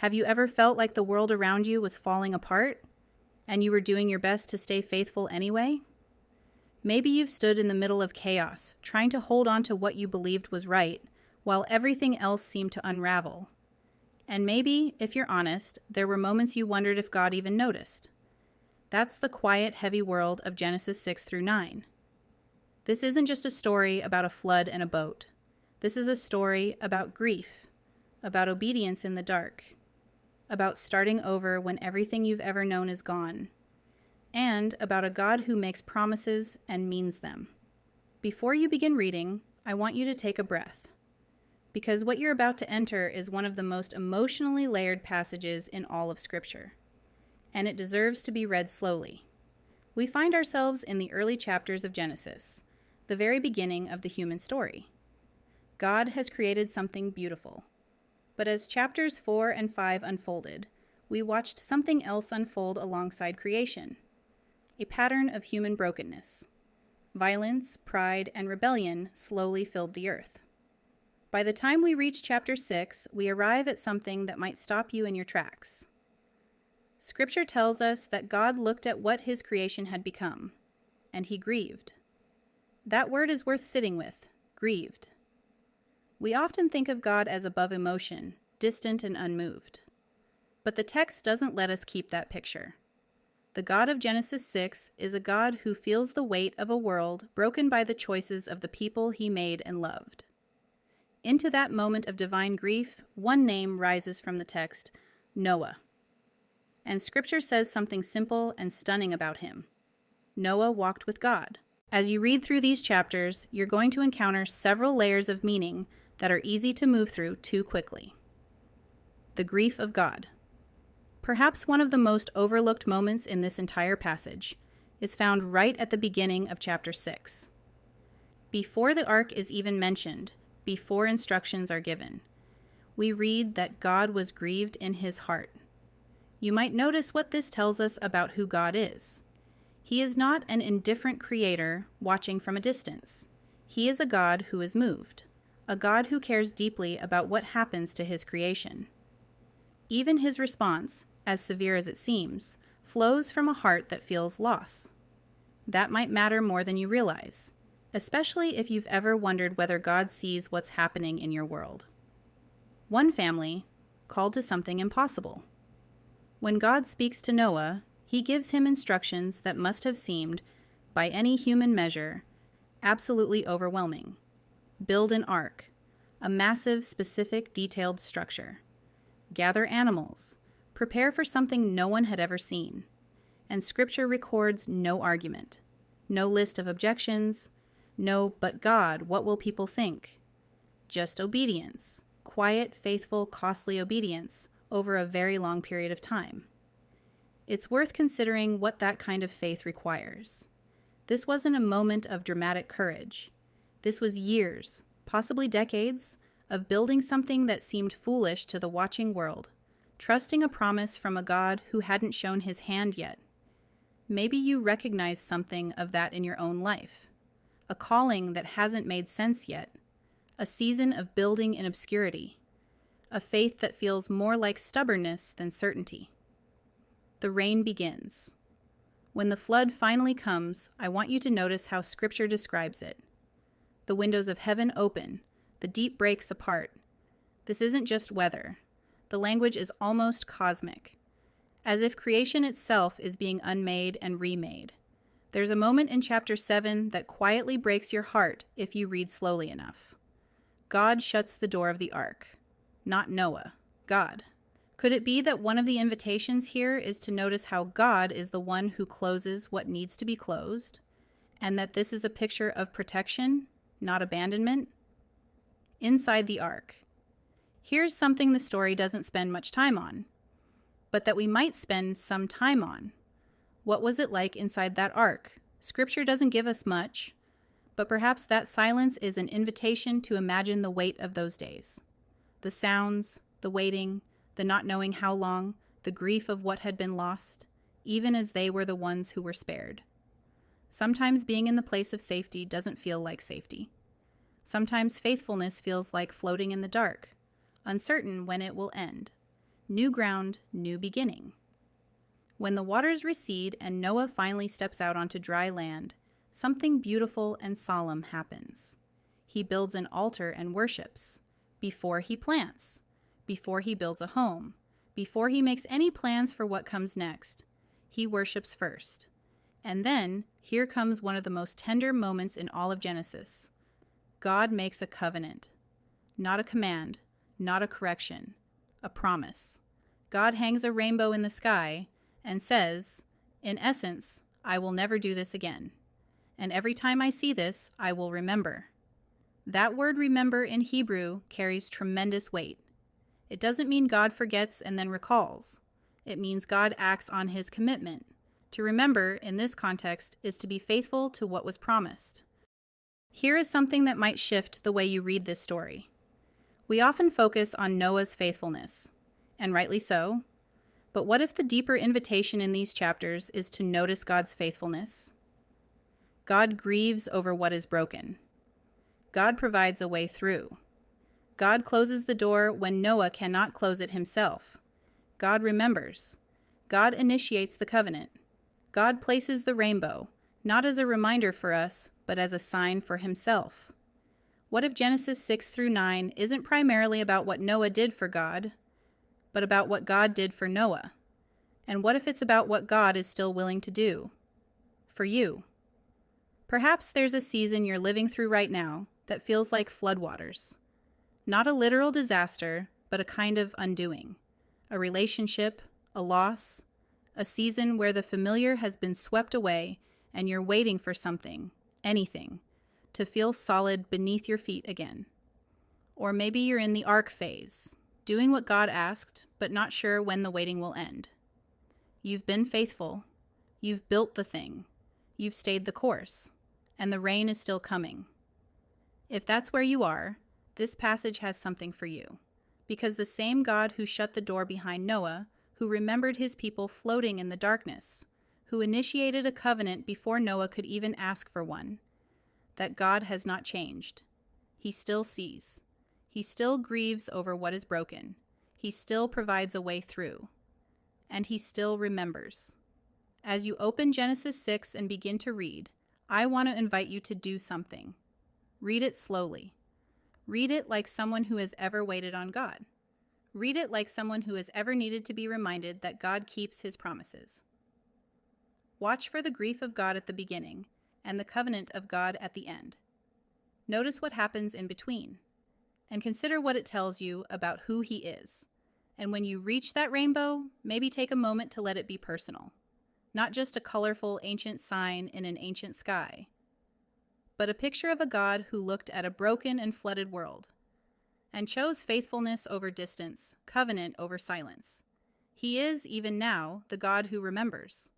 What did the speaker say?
Have you ever felt like the world around you was falling apart, and you were doing your best to stay faithful anyway? Maybe you've stood in the middle of chaos, trying to hold on to what you believed was right, while everything else seemed to unravel. And maybe, if you're honest, there were moments you wondered if God even noticed. That's the quiet, heavy world of Genesis 6 through 9. This isn't just a story about a flood and a boat. This is a story about grief, about obedience in the dark, about starting over when everything you've ever known is gone, and about a God who makes promises and means them. Before you begin reading, I want you to take a breath, because what you're about to enter is one of the most emotionally layered passages in all of Scripture, and it deserves to be read slowly. We find ourselves in the early chapters of Genesis, the very beginning of the human story. God has created something beautiful. But as chapters 4 and 5 unfolded, we watched something else unfold alongside creation. A pattern of human brokenness. Violence, pride, and rebellion slowly filled the earth. By the time we reach chapter 6, we arrive at something that might stop you in your tracks. Scripture tells us that God looked at what his creation had become, and he grieved. That word is worth sitting with, grieved. We often think of God as above emotion, distant and unmoved. But the text doesn't let us keep that picture. The God of Genesis 6 is a God who feels the weight of a world broken by the choices of the people he made and loved. Into that moment of divine grief, one name rises from the text, Noah. And Scripture says something simple and stunning about him. Noah walked with God. As you read through these chapters, you're going to encounter several layers of meaning that are easy to move through too quickly. The grief of God. Perhaps one of the most overlooked moments in this entire passage is found right at the beginning of chapter 6. Before the ark is even mentioned, before instructions are given, we read that God was grieved in his heart. You might notice what this tells us about who God is. He is not an indifferent creator watching from a distance. He is a God who is moved, a God who cares deeply about what happens to his creation. Even his response, as severe as it seems, flows from a heart that feels loss. That might matter more than you realize, especially if you've ever wondered whether God sees what's happening in your world. One family called to something impossible. When God speaks to Noah, he gives him instructions that must have seemed, by any human measure, absolutely overwhelming. Build an ark, a massive, specific, detailed structure. Gather animals, prepare for something no one had ever seen. And Scripture records no argument, no list of objections, no, but God, what will people think? Just obedience, quiet, faithful, costly obedience over a very long period of time. It's worth considering what that kind of faith requires. This wasn't a moment of dramatic courage. This was years, possibly decades, of building something that seemed foolish to the watching world, trusting a promise from a God who hadn't shown his hand yet. Maybe you recognize something of that in your own life. A calling that hasn't made sense yet. A season of building in obscurity. A faith that feels more like stubbornness than certainty. The rain begins. When the flood finally comes, I want you to notice how Scripture describes it. The windows of heaven open, the deep breaks apart. This isn't just weather. The language is almost cosmic, as if creation itself is being unmade and remade. There's a moment in chapter 7 that quietly breaks your heart if you read slowly enough. God shuts the door of the ark. Not Noah, God. Could it be that one of the invitations here is to notice how God is the one who closes what needs to be closed, and that this is a picture of protection, not abandonment? Inside the ark. Here's something the story doesn't spend much time on, but that we might spend some time on. What was it like inside that ark? Scripture doesn't give us much, but perhaps that silence is an invitation to imagine the weight of those days. The sounds, the waiting, the not knowing how long, the grief of what had been lost, even as they were the ones who were spared. Sometimes being in the place of safety doesn't feel like safety. Sometimes faithfulness feels like floating in the dark, uncertain when it will end. New ground, new beginning. When the waters recede and Noah finally steps out onto dry land, something beautiful and solemn happens. He builds an altar and worships. Before he plants, before he builds a home, before he makes any plans for what comes next, he worships first. And then, here comes one of the most tender moments in all of Genesis. God makes a covenant. Not a command, not a correction, a promise. God hangs a rainbow in the sky and says, in essence, I will never do this again. And every time I see this, I will remember. That word remember in Hebrew carries tremendous weight. It doesn't mean God forgets and then recalls. It means God acts on his commitment. To remember, in this context, is to be faithful to what was promised. Here is something that might shift the way you read this story. We often focus on Noah's faithfulness, and rightly so. But what if the deeper invitation in these chapters is to notice God's faithfulness? God grieves over what is broken. God provides a way through. God closes the door when Noah cannot close it himself. God remembers. God initiates the covenant. God places the rainbow, not as a reminder for us, but as a sign for himself. What if Genesis 6 through 9 isn't primarily about what Noah did for God, but about what God did for Noah? And what if it's about what God is still willing to do for you? Perhaps there's a season you're living through right now that feels like floodwaters. Not a literal disaster, but a kind of undoing. A relationship, a loss, a season where the familiar has been swept away and you're waiting for something, anything, to feel solid beneath your feet again. Or maybe you're in the ark phase, doing what God asked, but not sure when the waiting will end. You've been faithful. You've built the thing. You've stayed the course. And the rain is still coming. If that's where you are, this passage has something for you. Because the same God who shut the door behind Noah, who remembered his people floating in the darkness, who initiated a covenant before Noah could even ask for one, that God has not changed. He still sees. He still grieves over what is broken. He still provides a way through. And he still remembers. As you open Genesis 6 and begin to read, I want to invite you to do something. Read it slowly. Read it like someone who has ever waited on God. Read it like someone who has ever needed to be reminded that God keeps his promises. Watch for the grief of God at the beginning and the covenant of God at the end. Notice what happens in between, and consider what it tells you about who he is. And when you reach that rainbow, maybe take a moment to let it be personal. Not just a colorful ancient sign in an ancient sky, but a picture of a God who looked at a broken and flooded world and chose faithfulness over distance, covenant over silence. He is, even now, the God who remembers.